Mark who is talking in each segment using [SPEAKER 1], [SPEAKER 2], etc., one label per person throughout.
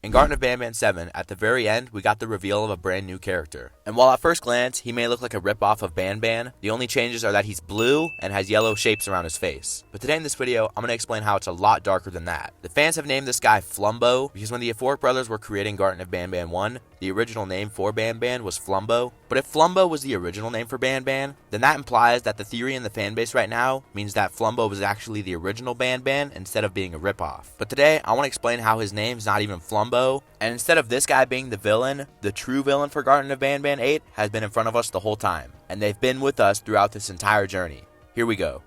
[SPEAKER 1] In Garten of Banban 7, at the very end, we got the reveal of a brand new character. And while at first glance, he may look like a ripoff of Banban, the only changes are that he's blue and has yellow shapes around his face. But today in this video, I'm going to explain how it's a lot darker than that. The fans have named this guy Flumbo because when the Euphoric brothers were creating Garten of Banban 1, the original name for Banban was Flumbo. But if Flumbo was the original name for Banban, then that implies that the theory in the fanbase right now means that Flumbo was actually the original Banban instead of being a ripoff. But today, I want to explain how his name's not even Flumbo, and instead of this guy being the villain, the true villain for Garten of Banban 8 has been in front of us the whole time, and they've been with us throughout this entire journey. Here we go.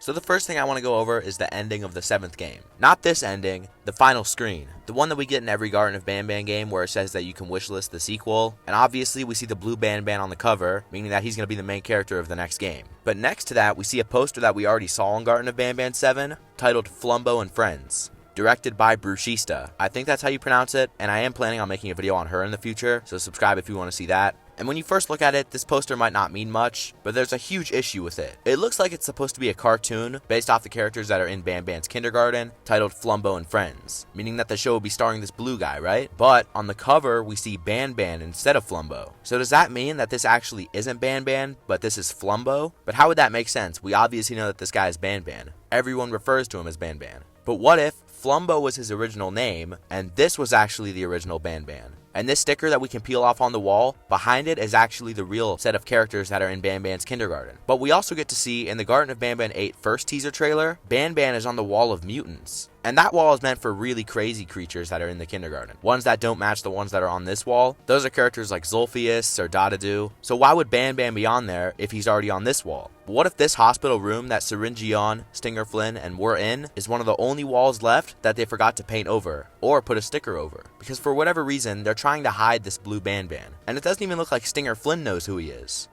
[SPEAKER 1] So the first thing I want to go over is the ending of the 7th game. Not this ending, the final screen. The one that we get in every Garten of Banban game where it says that you can wishlist the sequel. And obviously we see the blue Banban on the cover, meaning that he's going to be the main character of the next game. But next to that, we see a poster that we already saw in Garten of Banban 7, titled Flumbo and Friends. Directed by Bruschista. I think that's how you pronounce it, and I am planning on making a video on her in the future, so subscribe if you want to see that. And when you first look at it, this poster might not mean much, but there's a huge issue with it. It looks like it's supposed to be a cartoon based off the characters that are in Banban's kindergarten, titled Flumbo and Friends, meaning that the show will be starring this blue guy, right? But on the cover, we see Banban instead of Flumbo. So does that mean that this actually isn't Banban, but this is Flumbo? But how would that make sense? We obviously know that this guy is Banban. Everyone refers to him as Banban. But what if Flumbo was his original name, and this was actually the original Banban? And this sticker that we can peel off on the wall, behind it is actually the real set of characters that are in Banban's kindergarten. But we also get to see in the Garten of Banban 8 first teaser trailer, Banban is on the wall of mutants. And that wall is meant for really crazy creatures that are in the kindergarten. Ones that don't match the ones that are on this wall. Those are characters like Zolphius or Dadadu. So why would Banban be on there if he's already on this wall? But what if this hospital room that Syringeon, Stinger Flynn, and we're in is one of the only walls left that they forgot to paint over or put a sticker over? Because for whatever reason, they're trying to hide this blue Banban. And it doesn't even look like Stinger Flynn knows who he is.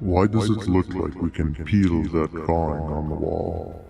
[SPEAKER 2] Why does it look like we can peel that drawing on the wall?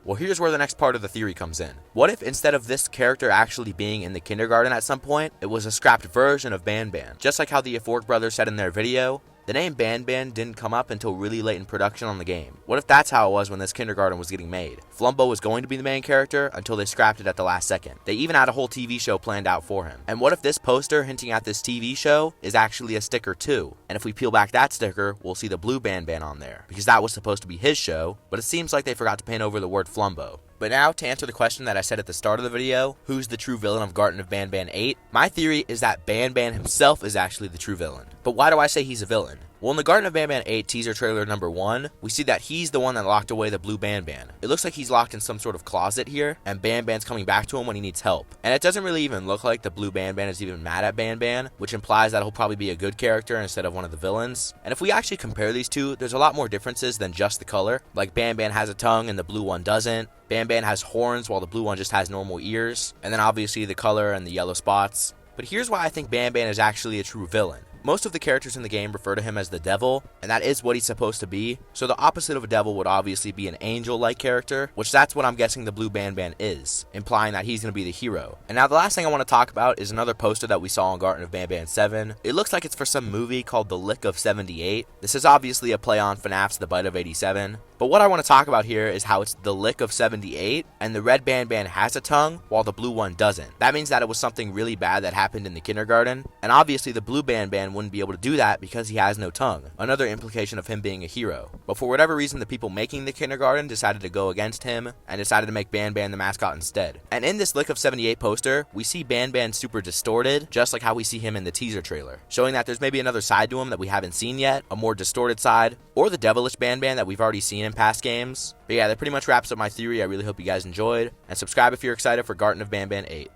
[SPEAKER 1] Well, here's where the next part of the theory comes in. What if instead of this character actually being in the kindergarten at some point, it was a scrapped version of Banban? Just like how the Euphoric brothers said in their video, the name Banban didn't come up until really late in production on the game. What if that's how it was when this kindergarten was getting made? Flumbo was going to be the main character until they scrapped it at the last second. They even had a whole TV show planned out for him. And what if this poster hinting at this TV show is actually a sticker too? And if we peel back that sticker, we'll see the blue Banban on there, because that was supposed to be his show, but it seems like they forgot to paint over the word Flumbo. But now, to answer the question that I said at the start of the video, who's the true villain of Garten of Banban 8? My theory is that Banban himself is actually the true villain. But why do I say he's a villain? Well, in the Garten of Banban 8 teaser trailer number 1, we see that he's the one that locked away the blue Banban. It looks like he's locked in some sort of closet here, and Banban's coming back to him when he needs help. And it doesn't really even look like the blue Banban is even mad at Banban, which implies that he'll probably be a good character instead of one of the villains. And if we actually compare these two, there's a lot more differences than just the color. Like Banban has a tongue and the blue one doesn't. Banban has horns while the blue one just has normal ears. And then obviously the color and the yellow spots. But here's why I think Banban is actually a true villain. Most of the characters in the game refer to him as the devil, and that is what he's supposed to be. So the opposite of a devil would obviously be an angel-like character, which that's what I'm guessing the blue Banban is, implying that he's going to be the hero. And now the last thing I want to talk about is another poster that we saw in Garten of Banban 7. It looks like it's for some movie called The Lick of 78. This is obviously a play on FNAF's The Bite of 87. But what I want to talk about here is how it's the Lick of 78, and the red Banban has a tongue, while the blue one doesn't. That means that it was something really bad that happened in the kindergarten, and obviously the blue Banban wouldn't be able to do that because he has no tongue. Another implication of him being a hero. But for whatever reason, the people making the kindergarten decided to go against him, and decided to make Banban the mascot instead. And in this Lick of 78 poster, we see Banban super distorted, just like how we see him in the teaser trailer, showing that there's maybe another side to him that we haven't seen yet, a more distorted side, or the devilish Banban that we've already seen in past games. But yeah, that pretty much wraps up my theory. I really hope you guys enjoyed, and subscribe if you're excited for Garten of Banban 8.